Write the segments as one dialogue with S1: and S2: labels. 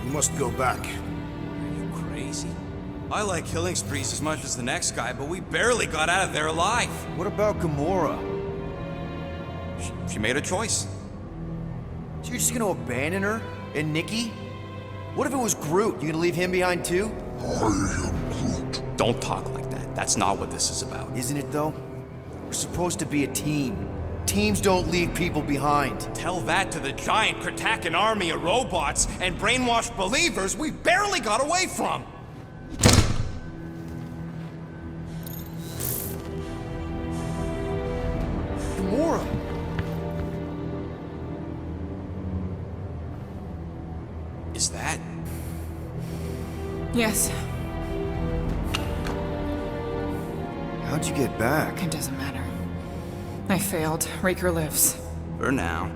S1: We must go back.
S2: Are you crazy? I like killing sprees as much as the next guy, but we barely got out of there alive.
S3: What about Gamora?
S2: She made a choice.
S3: So you're just gonna abandon her? And Nikki? What if it was Groot? You gonna leave him behind too?
S2: Don't talk like that. That's not what this is about.
S3: Isn't it though? We're supposed to be a team. Teams don't leave people behind.
S2: Tell that to the giant Kratakan army of robots and brainwashed believers we barely got away from.
S3: Gamora!
S2: Is that?
S4: Yes,
S3: How'd you get back?
S4: it doesn't matter. I failed. Raker lives.
S2: For now.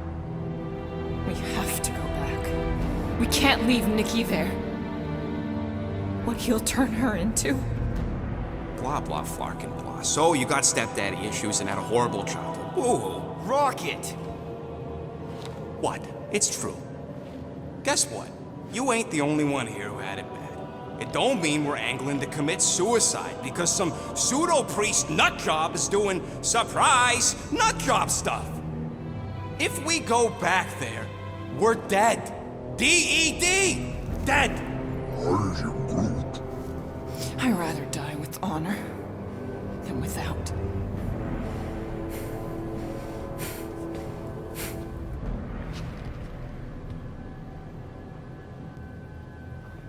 S4: We have to go back. We can't leave Nikki there. What he'll turn her into.
S2: Blah, blah, flarkin' blah. So you got stepdaddy issues and had a horrible childhood. Woo-hoo.
S3: Rocket!
S2: What? It's true. Guess what? You ain't the only one here who had it bad. It don't mean we're angling to commit suicide because some pseudo-priest nutjob is doing surprise nutjob stuff. If we go back there, we're dead. D-E-D! Dead!
S4: I'd rather die with honor than without.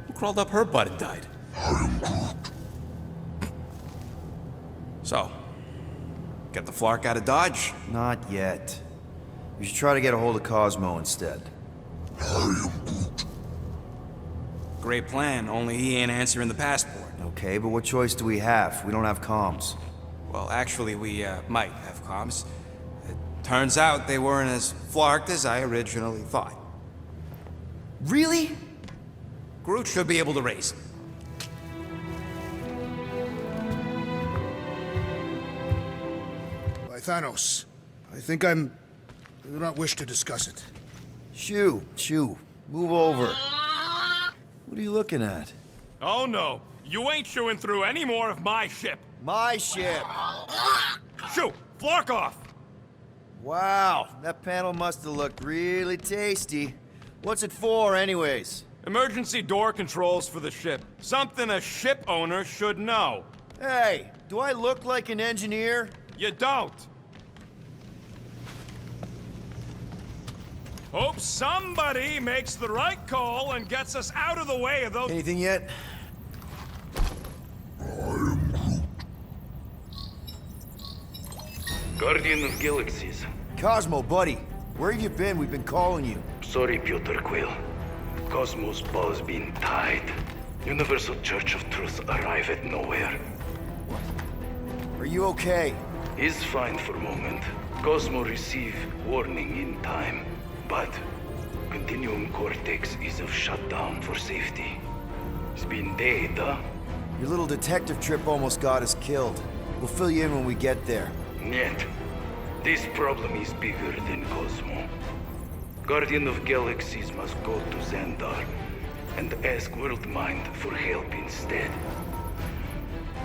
S2: Who crawled up her butt and died? So, get the Flark out of Dodge?
S3: Not yet. We should try to get a hold of Cosmo instead.
S2: Great plan, only he ain't answering the passport.
S3: Okay, but what choice do we have? We don't have comms.
S2: Well, actually, we might have comms. It turns out they weren't as flarked as I originally thought.
S3: Really?
S2: Groot should be able to raise them.
S1: By Thanos. I do not wish to discuss it.
S3: Shoo, move over. What are you looking at?
S5: Oh no, you ain't chewing through any more of my ship.
S3: My ship!
S5: Shoo, flark off!
S3: Wow, that panel must have looked really tasty. What's it for, anyways?
S5: Emergency door controls for the ship. Something a ship owner should know.
S3: Hey, do I look like an engineer?
S5: You don't. Hope somebody makes the right call and gets us out of the way of those—
S3: Anything yet?
S6: Guardian of Galaxies.
S3: Cosmo, buddy. Where have you been? We've been calling you.
S6: Sorry, Piotr Quill. Cosmos bow's been tied. Universal Church of Truth arrive at nowhere.
S3: Are you okay?
S6: He's fine for moment. Cosmo receive warning in time. But Continuum Cortex is of shutdown for safety. It's been dead, huh?
S3: Your little detective trip almost got us killed. We'll fill you in when we get there.
S6: Yet, this problem is bigger than Cosmo. Guardian of Galaxies must go to Xandar and ask Worldmind for help instead.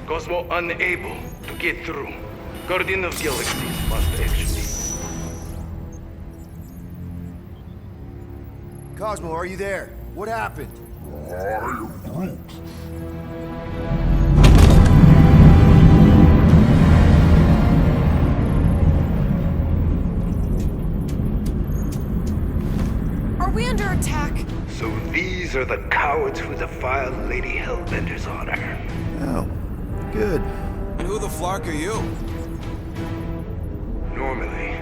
S6: Cosmo unable to get through. Guardian of Galaxies must actually...
S3: Cosmo, are you there? What happened?
S4: Are we under attack?
S6: So these are the cowards who defiled Lady Hellbender's honor.
S3: Oh, good.
S2: And who the Flark are you?
S6: Normally,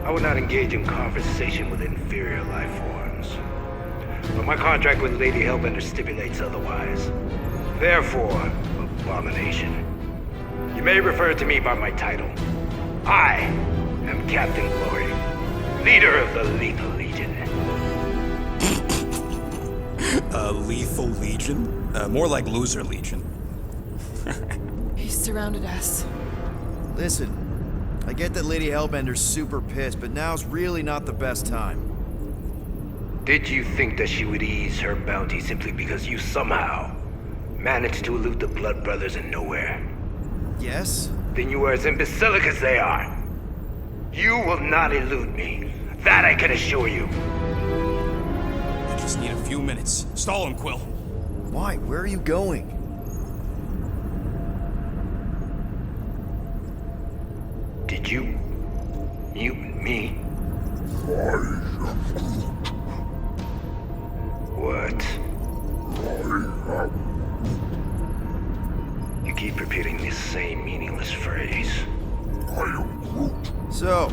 S6: I would not engage in conversation with inferior life forms. But my contract with Lady Hellbender stipulates otherwise. Therefore, abomination. You may refer to me by my title. I am Captain Glory, leader of the Lethal Legion.
S2: Lethal Legion? More like Loser Legion.
S4: He surrounded us.
S3: Listen, I get that Lady Hellbender's super pissed, but now's really not the best time.
S6: Did you think that she would ease her bounty simply because you somehow managed to elude the Blood Brothers in nowhere?
S3: Yes?
S6: Then you are as imbecilic as they are. You will not elude me. That I can assure you.
S2: I just need a few minutes. Stall him, Quill.
S3: Why? Where are you going?
S6: Did you mute me? What? You keep repeating this same meaningless phrase.
S3: So,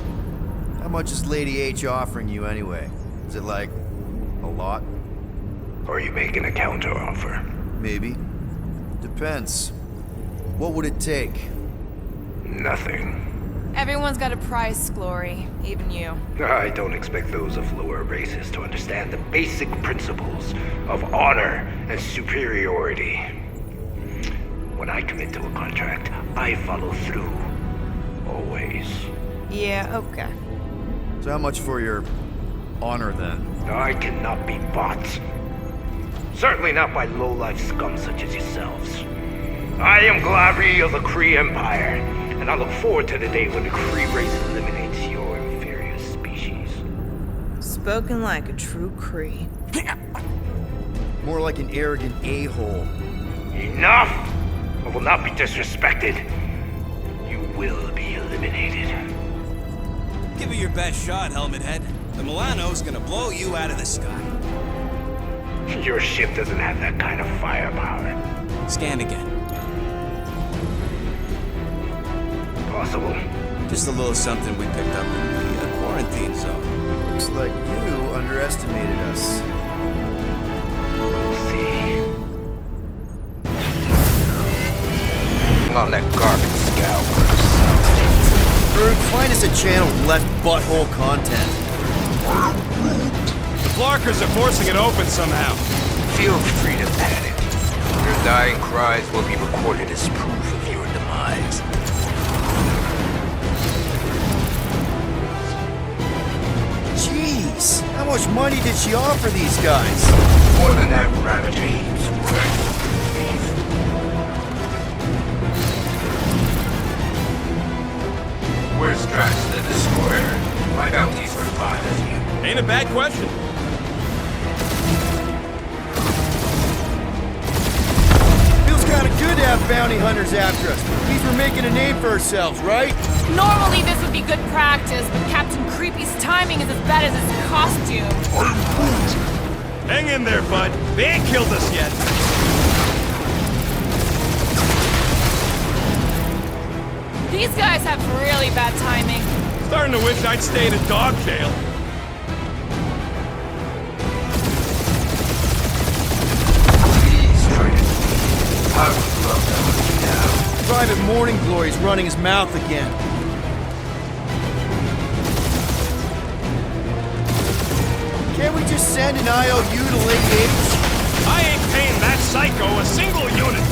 S3: how much is Lady H offering you anyway? Is it like a lot?
S6: Or are you making a counteroffer?
S3: Maybe. Depends. What would it take?
S6: Nothing.
S4: Everyone's got a price, Glory. Even you.
S6: I don't expect those of lower races to understand the basic principles of honor and superiority. When I commit to a contract, I follow through. Always.
S4: Yeah, okay.
S3: So how much for your honor then?
S6: I cannot be bought. Certainly not by low-life scum such as yourselves. I am Glari of the Kree Empire, and I look forward to the day when the Kree race eliminates your inferior species.
S7: Spoken like a true Kree.
S3: More like an arrogant a-hole.
S6: Enough! I will not be disrespected. You will be eliminated.
S2: Give it your best shot, Helmet Head. The Milano's gonna blow you out of the sky.
S6: Your ship doesn't have that kind of firepower.
S2: Scan again.
S6: Possible.
S2: Just a little something we picked up in the quarantine zone.
S3: Looks like you underestimated us.
S6: We'll see.
S8: On that garbage scout.
S3: Or find us a channel with less butthole content.
S5: The Flarkers are forcing it open somehow.
S8: Feel free to panic. Your dying cries will be recorded as proof of your demise.
S3: Jeez, how much money did she offer these guys?
S8: More than that Ravage's worth. Where's Drax the Destroyer? My bounty's for 5 of you.
S5: Ain't a bad question.
S3: Feels kind of good to have bounty hunters after us. Means we're making a name for ourselves, right?
S4: Normally this would be good practice, but Captain Creepy's timing is as bad as his costume.
S5: Hang in there, bud. They ain't killed us yet.
S4: These guys have really bad timing.
S5: Starting to wish I'd stayed in dog jail.
S8: Please try to leave. I would love to hunt you down.
S3: Private Morning Glory's running his mouth again. Can't we just send an IOU to Lady H?
S5: I ain't paying that psycho a single unit.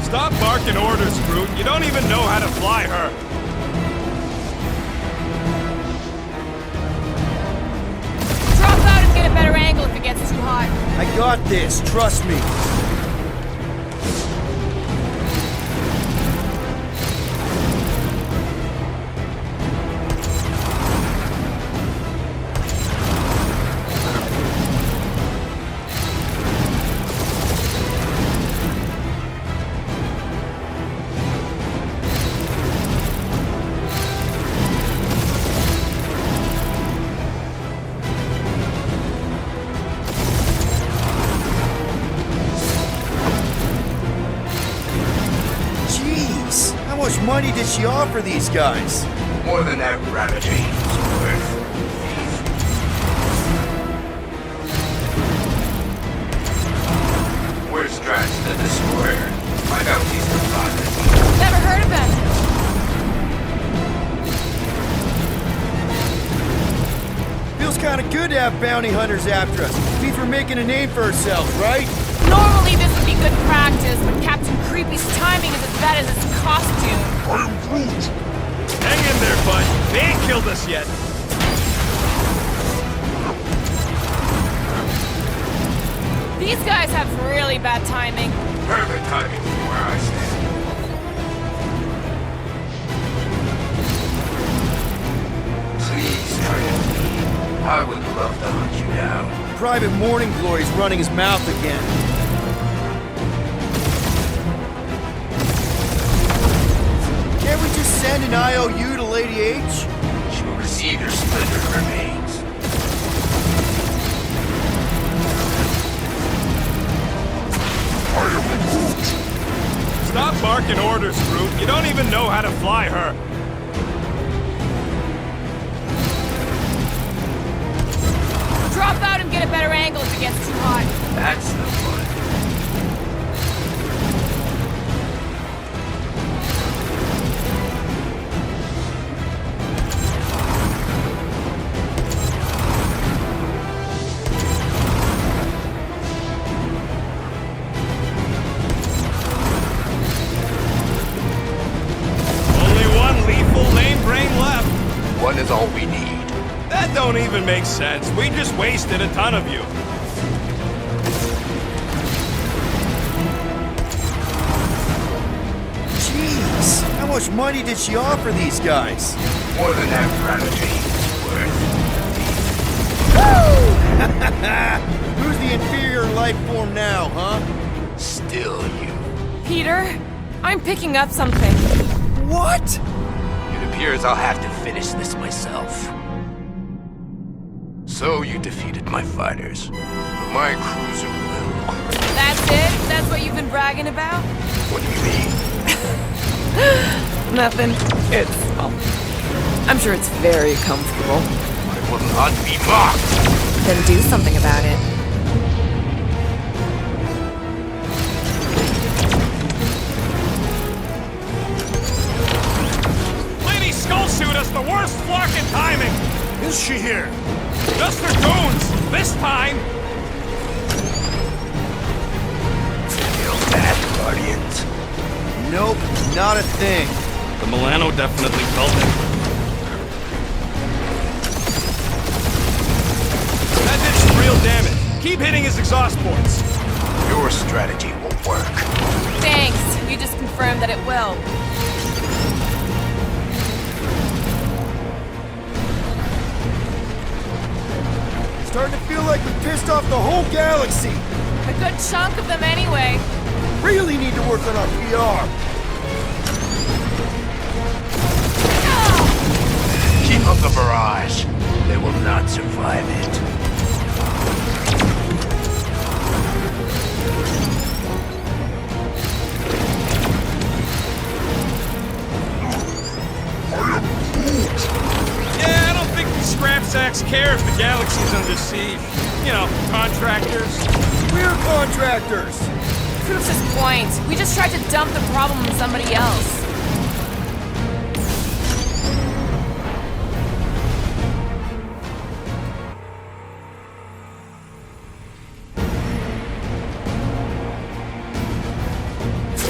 S5: Stop barking orders, Groot. You don't even know how to fly her.
S4: Drop out and get a better angle if it gets too hot.
S3: I got this, trust me. How much money did she offer these guys?
S8: More than that Ravage's worth. Where's Drax the Destroyer? My bounty's for 5 of you.
S4: Never heard of him.
S3: Feels kind of good to have bounty hunters after us. Means we're making a name for ourselves, right?
S4: Normally this would be good practice, but Captain Creepy's timing is as bad as his costume. bad timing.
S8: Perfect timing from where I stand. Please try to leave. I would love to hunt you down.
S3: Private Morning Glory's running his mouth again. Can't we just send an IOU to Lady H?
S8: She will receive your splintered remains.
S5: Stop barking orders, Groot. You don't even know how to fly her.
S4: Drop out and get a better angle if it gets too hot.
S8: That's the fun.
S5: Only one lethal lame brain left.
S8: One is all we need.
S5: That don't even make sense. We just wasted a ton of you.
S3: Jeez, how much money did she offer these guys?
S8: More than that gravity is worth.
S3: Who's the inferior life form now, huh?
S8: Still you.
S4: Peter, I'm picking up something.
S3: What?
S8: It appears I'll have to finish this myself. So you defeated my fighters, but my cruiser will.
S4: That's it? That's what you've been bragging about?
S8: What do you mean?
S4: Nothing. It's, well, I'm sure it's very comfortable.
S8: I will not be mocked!
S4: Then do something about it.
S5: Lady Skullsuit has the worst flocking timing.
S1: Is she here?
S5: Just for goons, this time.
S8: Feel that, Guardians?
S3: Nope, not a thing.
S5: The Milano definitely felt it. That did some real damage. Keep hitting his exhaust ports.
S8: Your strategy will work.
S4: Thanks. You just confirmed that it will.
S3: Starting to feel like we pissed off the whole galaxy.
S4: A good chunk of them anyway.
S3: Really need to work on our PR.
S8: Keep up the barrage. They will not survive it.
S5: Yeah, I don't think these scrap sacks care if the galaxy's under siege. You know, contractors.
S3: We're contractors.
S4: Proves his point. We just tried to dump the problem on somebody else.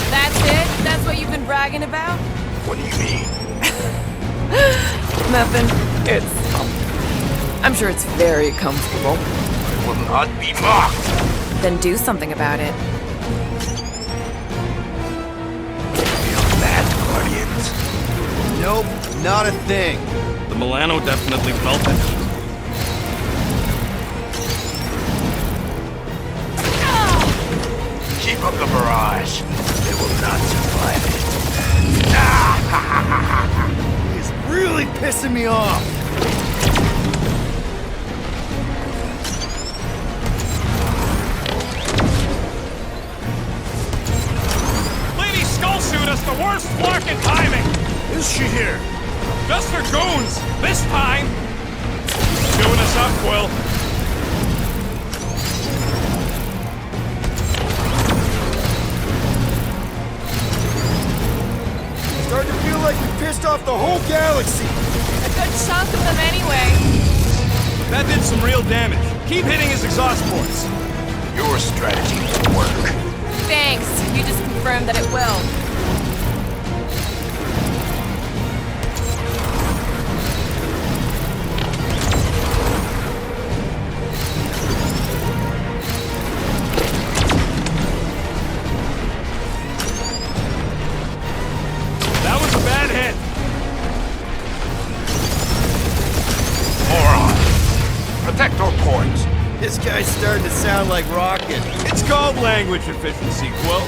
S4: That's it? That's what you've been bragging about?
S8: What do you mean?
S4: Nothing. It's, I'm sure it's very comfortable.
S8: I will not be mocked!
S4: Then do something about it.
S8: Feel that, Guardians?
S3: Nope, not a thing.
S5: The Milano definitely felt it.
S8: Keep up the barrage. They will not survive it.
S3: He's really pissing me off.
S5: Lady Skullsuit has the worst flocking timing.
S1: Is she here?
S5: Just for goons, this time. Doing us up, Quill.
S3: Starting to feel like we pissed off the whole galaxy.
S4: A good chunk of them anyway.
S5: That did some real damage. Keep hitting his exhaust ports.
S8: Your strategy will work.
S4: Thanks. You just confirmed that it will.
S3: guy's starting to sound like Rocket.
S5: It's called language efficiency, Quill.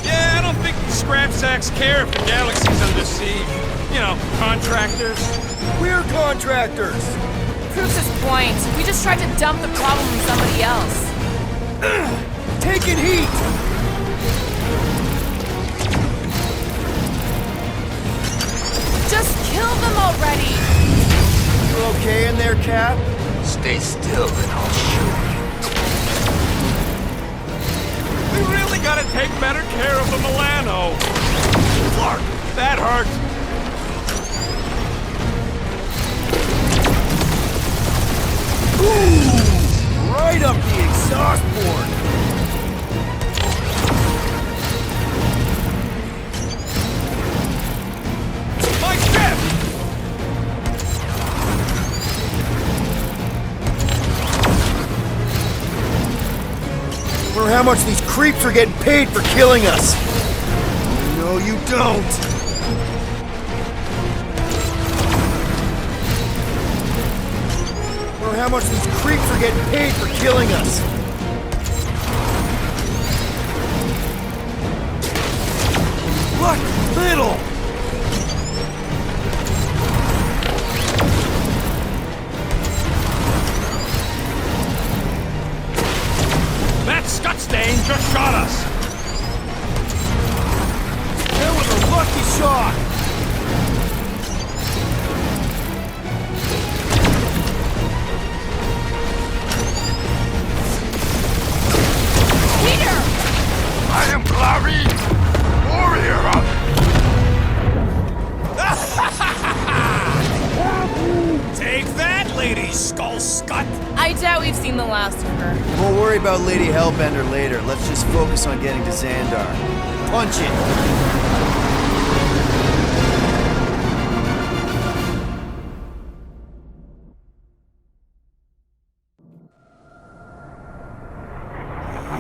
S5: Yeah, I don't think the scrap sacks care if the galaxy's under siege. You know, contractors.
S3: We're contractors!
S4: Proves his point. We just tried to dump the problem on somebody else.
S3: Taking heat!
S4: Just kill them already!
S3: You okay in there, Cap?
S8: Stay still and I'll show you.
S5: We really gotta take better care of the Milano. Clark, that hurt.
S3: Ooh! Right up the exhaust port!
S5: My ship!
S3: Wonder how much these creeps are getting paid for killing us. No, you don't. Wonder how much these creeps are getting paid for killing us. Look, little.
S5: That Scutstain just shot us!
S3: That was a lucky shot.
S4: Peter!
S8: I am Clary, warrior of...
S2: Take that, Lady Skull Scut!
S4: I doubt we've seen the last of her.
S3: We'll worry about Lady Hellbender later. Let's just focus on getting to Xandar. Punch it!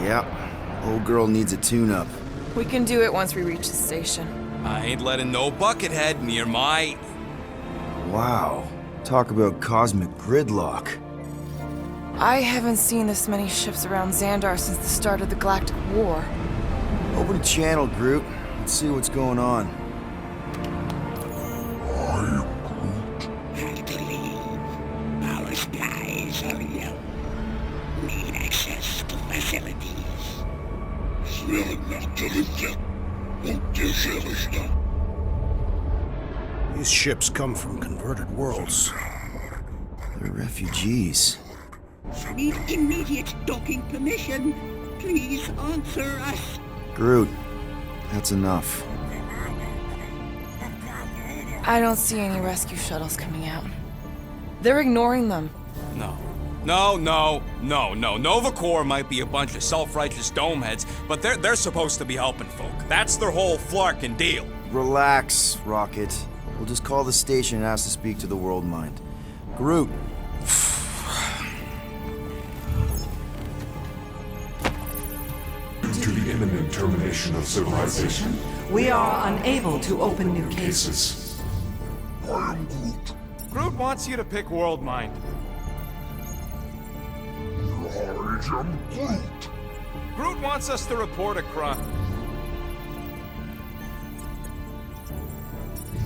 S3: Yep. Old girl needs a tune-up.
S4: We can do it once we reach the station.
S2: I ain't letting no buckethead near my...
S3: Wow. Talk about cosmic gridlock.
S4: I haven't seen this many ships around Xandar since the start of the Galactic War.
S3: Open a channel, Groot. Let's see what's going on.
S9: Have to leave. Our skies are yellow. Need access to facilities.
S1: These ships come from converted worlds.
S3: They're refugees.
S9: Need immediate docking permission. Please answer us.
S3: Groot, that's enough.
S4: I don't see any rescue shuttles coming out. They're ignoring them.
S2: No. Nova Corps might be a bunch of self-righteous domeheads, but they're supposed to be helping folk. That's their whole flarkin' deal.
S3: Relax, Rocket. We'll just call the station and ask to speak to the World Mind. Groot.
S10: Due to the imminent termination of civilization,
S11: we are unable to open new cases.
S5: Groot wants you to pick World Mind. Groot wants us to report a crime.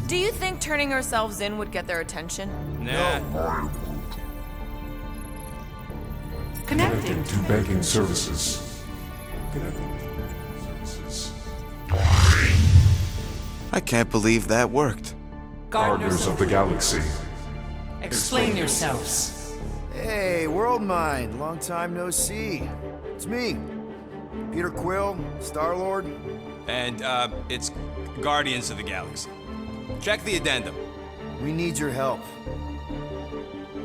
S4: Do you think turning ourselves in would get their attention?
S2: Nah.
S10: connecting to banking services.
S2: I can't believe that worked.
S10: Gardeners of the Galaxy.
S11: Explain yourselves.
S3: Hey, World Mind. Long time no see. It's me. Peter Quill, Star-Lord.
S2: And, it's Guardians of the Galaxy. Check the addendum.
S3: We need your help.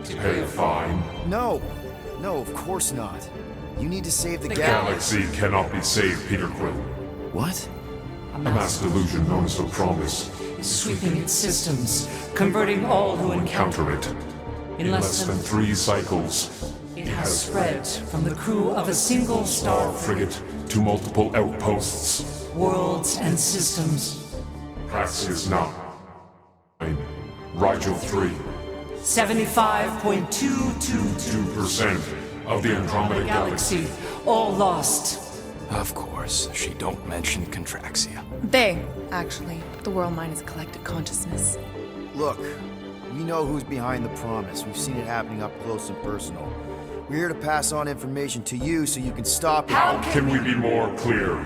S10: To pay a fine?
S3: No. No, of course not. You need to save the
S10: Galaxy cannot be saved, Peter Quill.
S3: What?
S10: A mass delusion known as the Promise
S11: is sweeping its systems, converting all who encounter it.
S10: In less than 3 cycles,
S11: it has spread from the crew of a single star
S10: frigate to multiple outposts.
S11: worlds, and systems.
S10: Praxis 9. Rigel 3.
S11: 75.222%
S10: 2% of the Andromeda Galaxy.
S11: all lost.
S2: Of course, she don't mention Contraxia.
S4: They, actually. The world mind is a collective consciousness.
S3: Look, we know who's behind the promise. We've seen it happening up close and personal. We're here to pass on information to you so you can stop it.
S10: How can we be more clear?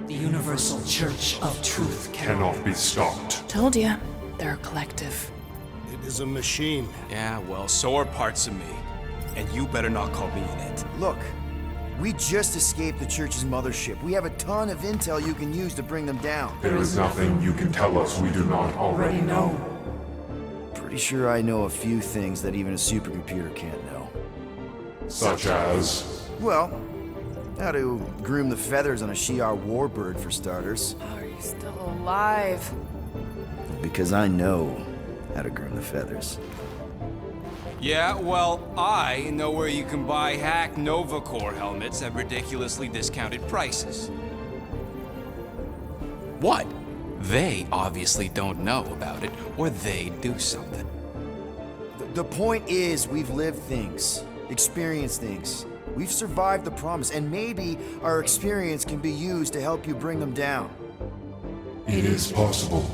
S11: The Universal Church of Truth
S10: Cannot be stopped.
S4: Told ya. They're a collective.
S1: It is a machine.
S2: Yeah, well, so are parts of me. And you better not call me in it.
S3: Look, we just escaped the church's mothership. We have a ton of intel you can use to bring them down.
S10: There is nothing you can tell us we do not already know.
S3: Pretty sure I know a few things that even a supercomputer can't know.
S10: Such as...
S3: Well, how to groom the feathers on a Shi'ar warbird, for starters.
S4: How are you still alive?
S3: Because I know how to groom the feathers.
S2: Yeah, well, I know where you can buy hack Nova Corps helmets at ridiculously discounted prices. What? They obviously don't know about it, or they'd do something.
S3: The point is, we've lived things, experienced things. We've survived the promise, and maybe our experience can be used to help you bring them down.
S10: It is possible.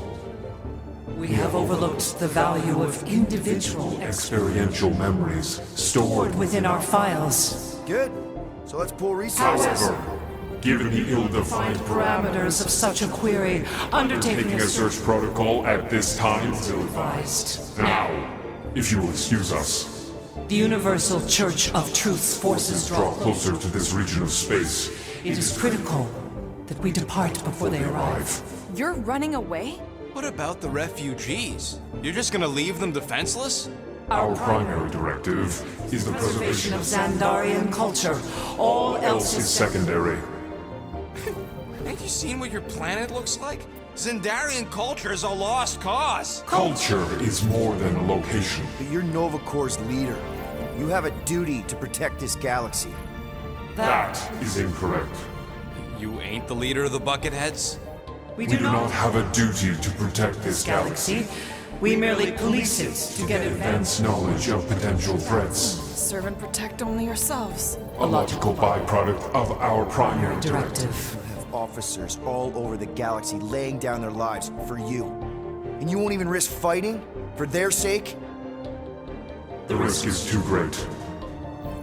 S11: We have overlooked the value of individual
S10: Experiential memories stored
S11: within our files.
S3: Good. So let's pull resources.
S10: However, given the ill-defined
S11: Parameters of such a query, undertaking
S10: taking a search protocol at this time is
S11: ill-advised.
S10: Now, if you will excuse us,
S11: The Universal Church of Truth's forces
S10: draw closer to this region of space.
S11: It is critical that we depart before they arrive.
S4: You're running away?
S2: What about the refugees? You're just gonna leave them defenseless?
S10: Our primary directive is the preservation
S11: of Xandarian culture. All else
S10: is secondary.
S2: Ain't you seen what your planet looks like? Xandarian culture is a lost cause.
S10: Culture is more than a location.
S3: But you're Nova Corps' leader. You have a duty to protect this galaxy.
S10: That is incorrect.
S2: You ain't the leader of the Bucketheads?
S11: We
S10: We do not have a duty to protect this galaxy.
S11: galaxy. We merely police it to get
S10: Advance knowledge of potential threats.
S4: Serve and protect only yourselves.
S10: A logical byproduct of our primary directive.
S11: directive.
S3: You have officers all over the galaxy laying down their lives for you. And you won't even risk fighting? For their sake?
S10: The risk is too great.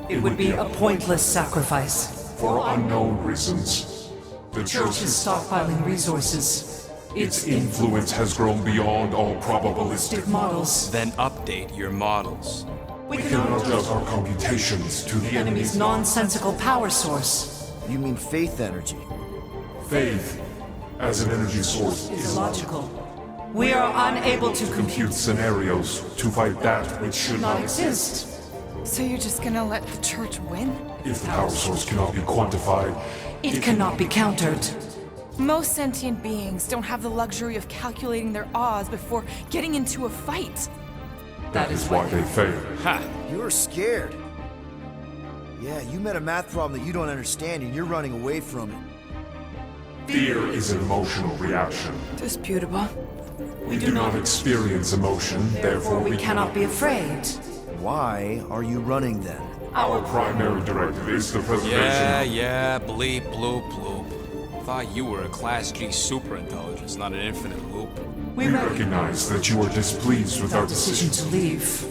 S11: It would be a pointless sacrifice.
S10: For unknown reasons. The
S11: Church is stockpiling resources.
S10: Its influence has grown beyond all probabilistic.
S11: Models.
S2: Then update your models.
S11: We
S10: We can
S11: cannot
S10: adjust our computations to the
S11: enemy's
S10: enemy's
S11: nonsensical power source.
S3: You mean faith energy?
S10: faith as an energy source
S11: Is
S10: is
S11: illogical. We are unable to
S10: compute scenarios to fight that which should
S11: not
S10: not
S11: exist.
S4: So you're just gonna let the church win?
S10: If the power source cannot be quantified,
S11: It cannot be countered.
S4: Most sentient beings don't have the luxury of calculating their odds before getting into a fight.
S10: that is why they fail.
S2: Ha!
S3: You're scared. Yeah, you met a math problem that you don't understand and you're running away from it.
S10: Fear is an emotional reaction.
S4: Disputable.
S10: We do not experience emotion, therefore
S11: We cannot be afraid.
S3: Why are you running then?
S10: Our primary directive is the preservation
S2: Yeah, bleep, bloop, bloop. Thought you were a Class G superintelligence, not an infinite loop.
S10: We recognize that you are displeased with our
S11: Decision
S10: decisions.
S11: to leave.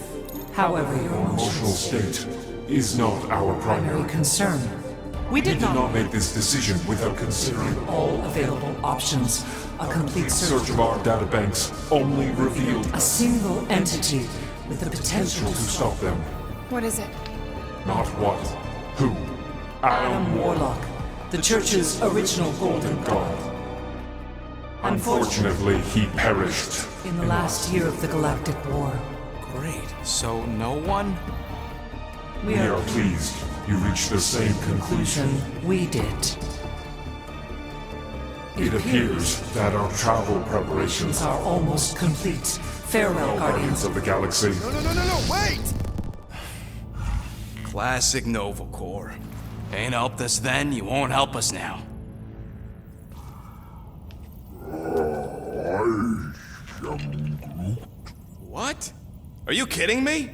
S11: However, your
S10: Emotional state is not our
S11: primary
S10: primary.
S11: concern. We
S10: We
S11: did
S10: did not
S11: not
S10: make this decision without considering
S11: all available options. A complete
S10: search
S11: search
S10: of our databanks only revealed
S11: a single entity with the potential
S10: to stop them.
S4: What is it?
S10: Not what, who.
S11: Adam Warlock, the Church's original Golden God.
S10: Unfortunately, he perished.
S11: In the last year of the Galactic War,
S2: Great. So no one?
S11: we
S10: We
S11: are
S10: are pleased you reached the same conclusion.
S11: we did.
S10: It appears that our travel preparations
S11: Are almost complete. Farewell,
S10: Guardians
S11: Guardians.
S10: of the Galaxy.
S3: No, wait!
S2: Classic Nova Corps. Ain't helped us then, you won't help us now. What? Are you kidding me?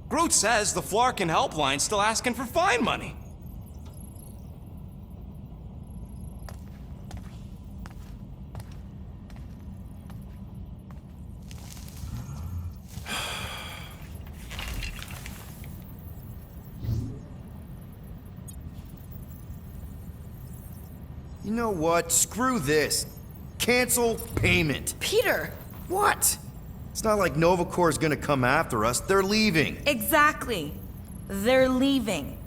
S2: Groot says the Flarkin helpline's still asking for fine money.
S3: You know what? Screw this. Cancel payment.
S7: Peter!
S3: What? It's not like Nova Corps is gonna come after us. They're leaving.
S7: Exactly. They're leaving.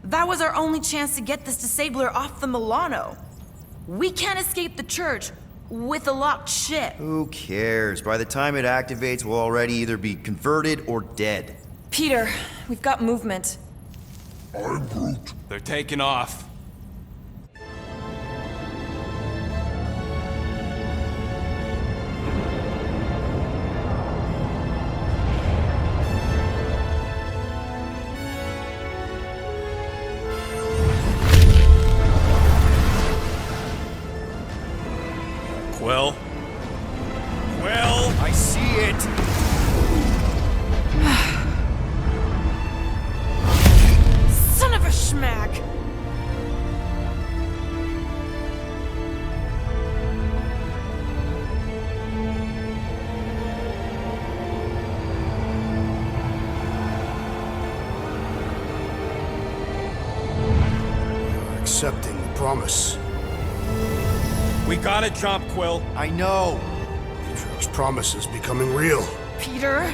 S7: That was our only chance to get this disabler off the Milano. We can't escape the church with a locked ship.
S3: Who cares? By the time it activates, we'll already either be converted or dead.
S7: Peter, we've got movement.
S10: I'm Groot.
S2: They're taking off.
S5: Quill? Quill?
S3: I see it.
S7: Son of a schmack!
S1: You're accepting the promise.
S2: We gotta jump, Quill.
S3: I know.
S1: Atrio's promise is becoming real.
S7: Peter?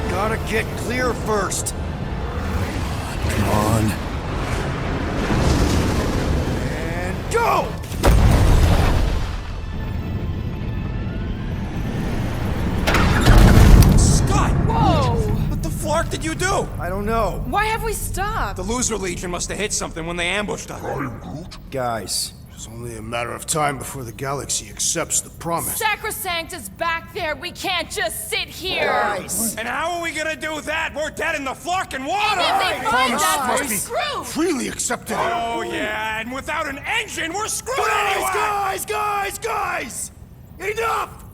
S3: Gotta get clear first.
S1: Come on.
S3: And go!
S2: Scott!
S7: Whoa!
S2: What the flark did you do?
S3: I don't know.
S7: Why have we stopped?
S2: The Loser Legion must have hit something when they ambushed us.
S3: Guys,
S1: It's only a matter of time before the galaxy accepts the promise.
S4: Sacrosanct is back there. We can't just sit here.
S3: guys.
S2: And how are we gonna do that? We're dead in the flarkin' water!
S4: If they find us, we're
S1: must be
S4: screwed.
S1: freely accepted.
S2: Oh yeah, and without an engine, we're screwed anyway!
S3: Guys! Enough!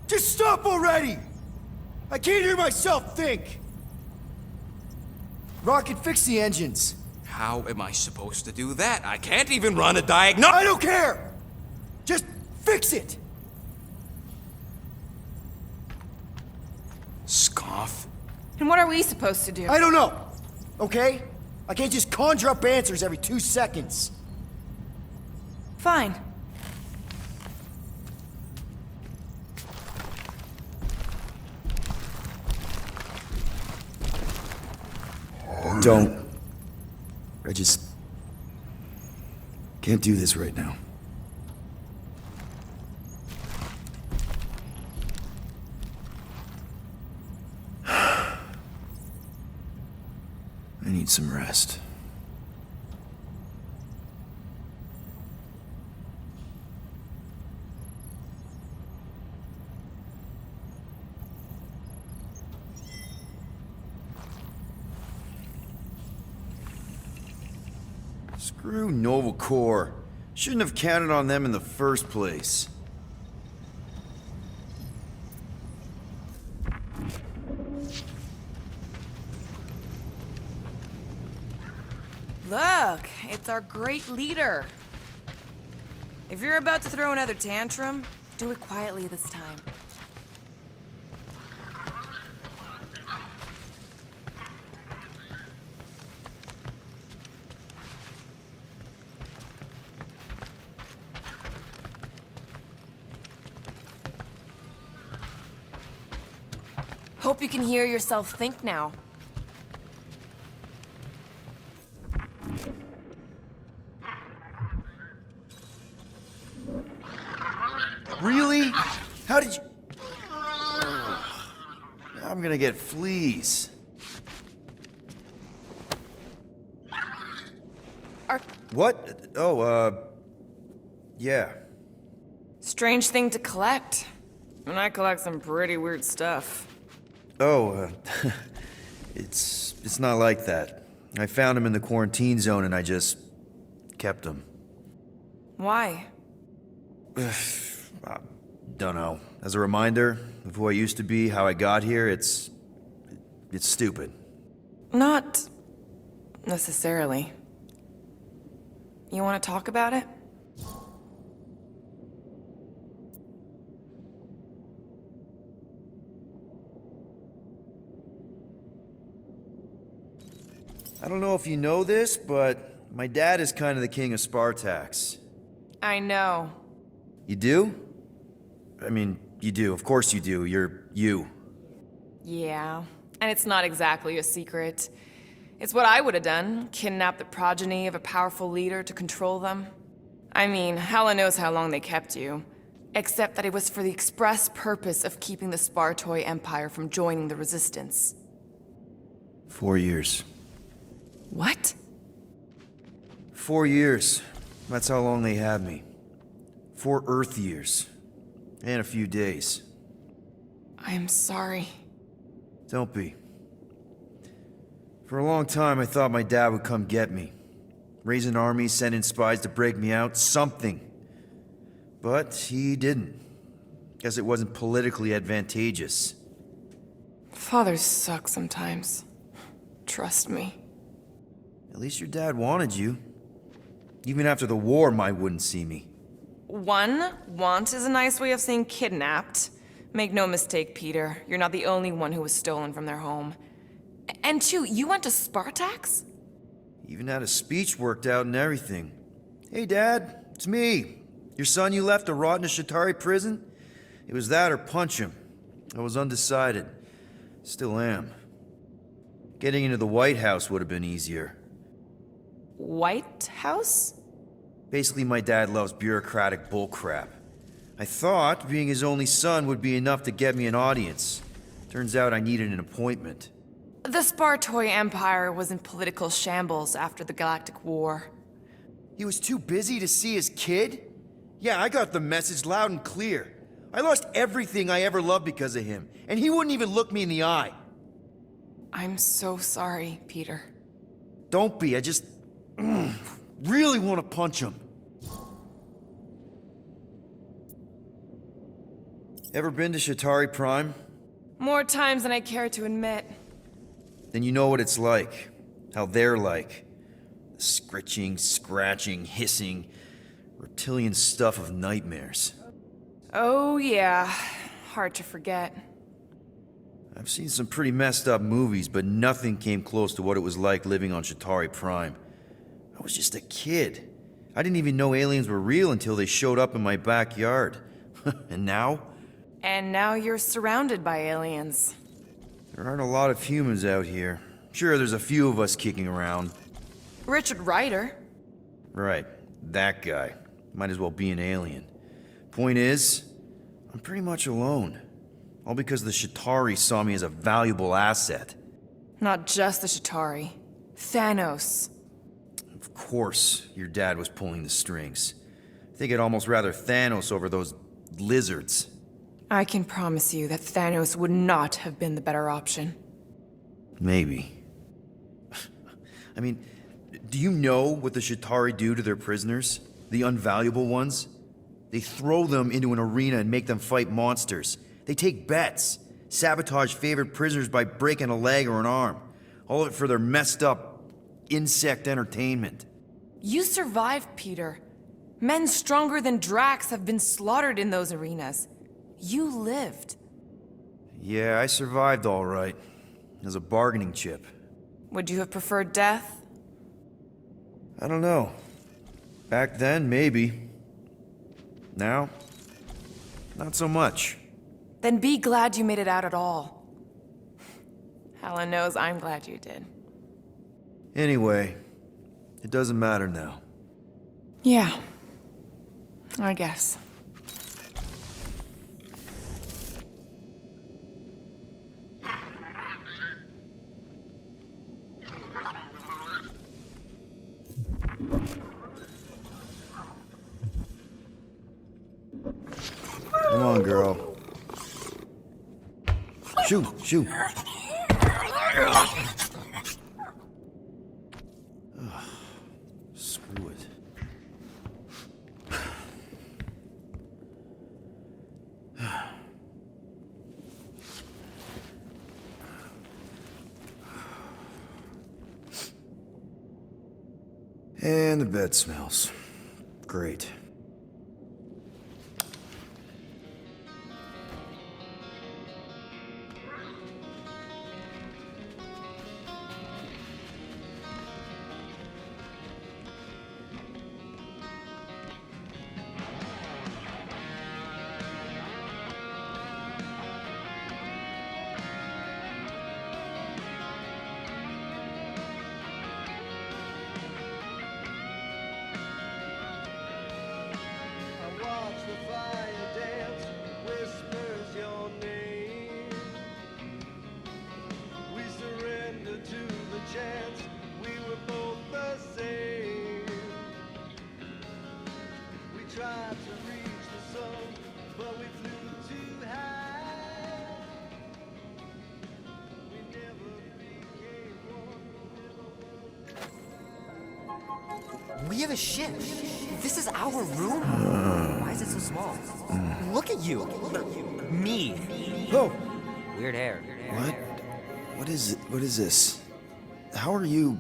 S3: Just stop already! I can't hear myself think. Rocket, fix the engines.
S2: How am I supposed to do that? I can't even run a diagnostic.
S3: I don't care! Just fix it!
S2: Scoff.
S7: And what are we supposed to do?
S3: I don't know, okay? I can't just conjure up answers every 2 seconds.
S7: Fine.
S3: Don't. I just can't do this right now. I need some rest. Screw Nova Corps. Shouldn't have counted on them in the first place.
S7: Look, it's our great leader. If you're about to throw another tantrum, do it quietly this time. Hope you can hear yourself think now.
S3: Really? How did you... I'm gonna get fleas. What? Oh, yeah.
S7: Strange thing to collect. And I collect some pretty weird stuff.
S3: Oh, it's not like that. I found him in the quarantine zone and I just kept him.
S7: Why?
S3: Don't know. As a reminder of who I used to be, how I got here, it's stupid.
S7: Not necessarily. You want to talk about it?
S3: I don't know if you know this, but my dad is kind of the king of Spartax.
S7: I know.
S3: You do? I mean, you do. Of course you do. You're you.
S7: Yeah, and it's not exactly a secret. It's what I would have done, kidnap the progeny of a powerful leader to control them. I mean, Hela knows how long they kept you. Except that it was for the express purpose of keeping the Spartoi Empire from joining the Resistance.
S3: 4 years.
S7: What?
S3: 4 years. That's how long they had me. 4 Earth years. And a few days.
S7: I am sorry.
S3: Don't be. For a long time, I thought my dad would come get me. Raise an army, send in spies to break me out, something. But he didn't. Guess it wasn't politically advantageous.
S7: Fathers suck sometimes. Trust me.
S3: At least your dad wanted you. Even after the war, Mai wouldn't see me.
S7: Want is a nice way of saying kidnapped. Make no mistake, Peter. You're not the only one who was stolen from their home. And 2, you went to Spartax?
S3: Even had a speech worked out and everything. Hey, Dad, it's me. Your son you left to rot in a Shatari prison? It was that or punch him. I was undecided. Still am. Getting into the White House would have been easier.
S7: White House?
S3: Basically, my dad loves bureaucratic bullcrap. I thought being his only son would be enough to get me an audience. Turns out I needed an appointment.
S7: The Spartoi Empire was in political shambles after the Galactic War.
S3: He was too busy to see his kid? Yeah, I got the message loud and clear. I lost everything I ever loved because of him, and he wouldn't even look me in the eye.
S7: I'm so sorry, Peter.
S3: Don't be, I just really want to punch him. Ever been to Shatari Prime?
S7: More times than I care to admit.
S3: Then you know what it's like. How they're like. The scritching, scratching, hissing, reptilian stuff of nightmares.
S7: Oh yeah, hard to forget.
S3: I've seen some pretty messed up movies, but nothing came close to what it was like living on Shatari Prime. I was just a kid. I didn't even know aliens were real until they showed up in my backyard. And now?
S7: And now you're surrounded by aliens.
S3: There aren't a lot of humans out here. Sure, there's a few of us kicking around.
S7: Richard Ryder.
S3: Right, that guy. Might as well be an alien. Point is, I'm pretty much alone. All because the Shatari saw me as a valuable asset.
S7: Not just the Shatari. Thanos.
S3: Of course, your dad was pulling the strings. I think I'd almost rather Thanos over those lizards.
S7: I can promise you that Thanos would not have been the better option.
S3: Maybe. I mean, do you know what the Shatari do to their prisoners? The unvaluable ones? They throw them into an arena and make them fight monsters. They take bets, sabotage favorite prisoners by breaking a leg or an arm. All of it for their messed up insect entertainment.
S7: You survived, Peter. Men stronger than Drax have been slaughtered in those arenas. You lived.
S3: Yeah, I survived all right. As a bargaining chip.
S7: Would you have preferred death?
S3: I don't know. Back then, maybe. Now, not so much.
S7: Then be glad you made it out at all. Helen knows I'm glad you did.
S3: Anyway, it doesn't matter now.
S7: Yeah, I guess.
S3: Come on, girl. Shoot, shoot. Screw it. And the bed smells. Great.
S12: We have a ship. This is our room? Why is it so small? Look at you. Me.
S3: Oh!
S12: Weird hair.
S3: What? What is this? How are you...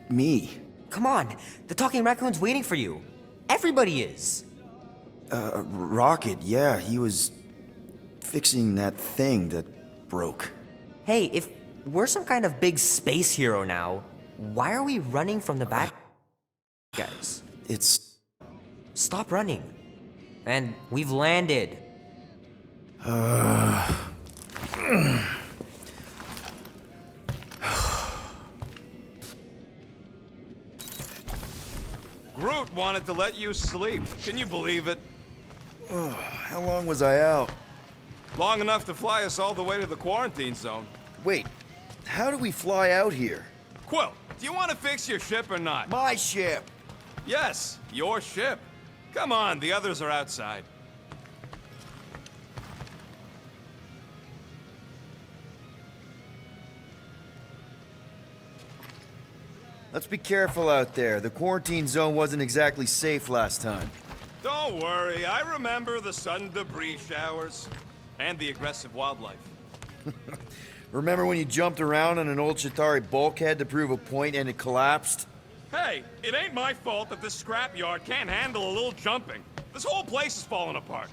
S3: me?
S12: Come on. The talking raccoon's waiting for you. Everybody is.
S3: Rocket, yeah, he was... fixing that thing that broke.
S12: Hey, if we're some kind of big space hero now, why are we running from the bad guys?
S3: It's...
S12: Stop running. And we've landed.
S5: Groot wanted to let you sleep. Can you believe it?
S3: How long was I out?
S5: Long enough to fly us all the way to the quarantine zone.
S3: Wait, how do we fly out here?
S5: Quill, do you want to fix your ship or not?
S3: My ship!
S5: Yes, your ship. Come on, the others are outside.
S3: Let's be careful out there. The quarantine zone wasn't exactly safe last time.
S5: Don't worry, I remember the sudden debris showers. And the aggressive wildlife.
S3: Remember when you jumped around on an old Chitauri bulkhead to prove a point and it collapsed?
S5: Hey, it ain't my fault that this scrapyard can't handle a little jumping. This whole place is falling apart.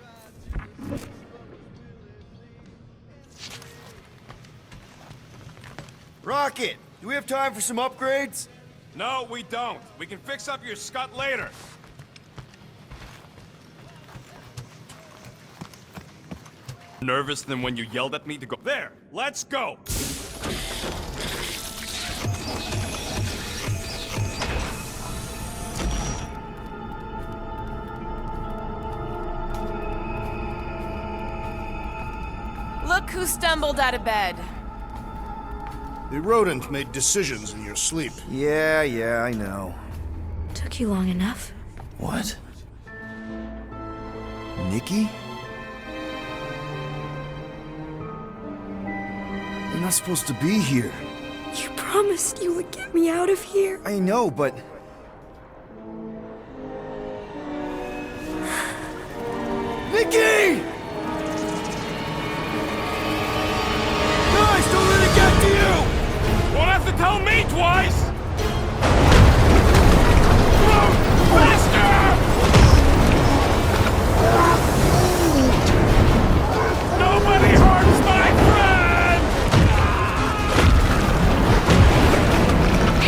S3: Rocket, do we have time for some upgrades?
S5: No, we don't. We can fix up your scut later. Nervous than when you yelled at me to go. There, let's go!
S7: Look who stumbled out of bed.
S1: The rodent made decisions in your sleep.
S3: Yeah, I know.
S13: Took you long enough.
S3: What? Nikki? You're not supposed to be here.
S13: You promised you would get me out of here.
S3: I know, but... Nikki! Guys, don't let it get to you!
S5: Won't have to tell me twice! Whoa! Faster! Nobody hurts my friend!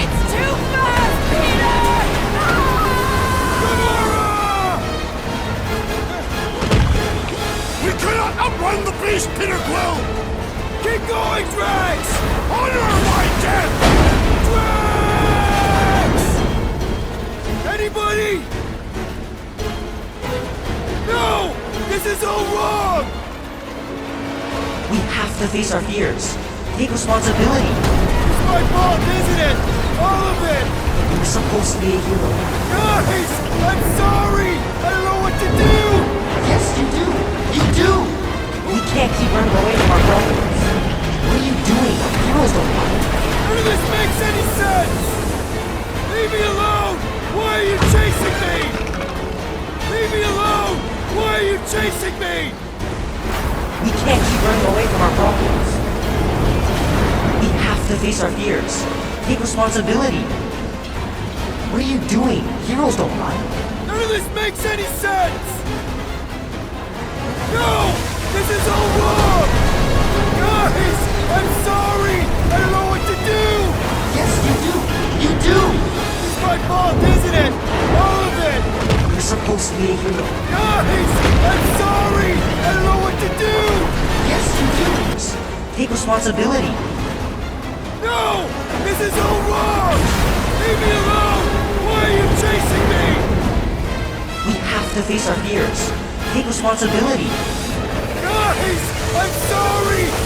S7: It's too fast, Peter!
S1: We cannot outrun the beast, Peter Quill!
S3: Keep going, Drax!
S1: Honor my death!
S3: Drax! Anybody? No! This is all wrong!
S12: We have to face our fears. Take responsibility.
S3: It's my fault, isn't it? All of it!
S12: You're supposed to be a hero.
S3: Guys! I'm sorry! I don't know what to do!
S12: Yes, you do. You do. We can't keep running away from our problems. What are you doing? Heroes don't run.
S3: None of this makes any sense! Leave me alone! Why are you chasing me? Leave me alone! Why are you chasing me?
S12: We can't keep running away from our problems. We have to face our fears. Take responsibility. What are you doing? Heroes don't run.
S1: None of this makes any sense! No! This is all wrong! Guys! I'm sorry! I don't know what to do!
S12: Yes, you do! You do!
S1: It's my fault, isn't it? All of it!
S12: You're supposed to be a hero.
S1: Guys! I'm sorry! I don't know what to do!
S12: Yes, you do! Take responsibility.
S1: No! This is all wrong! Leave me alone! Why are you chasing me?
S12: We have to face our fears. Take responsibility.
S1: Guys! I'm sorry!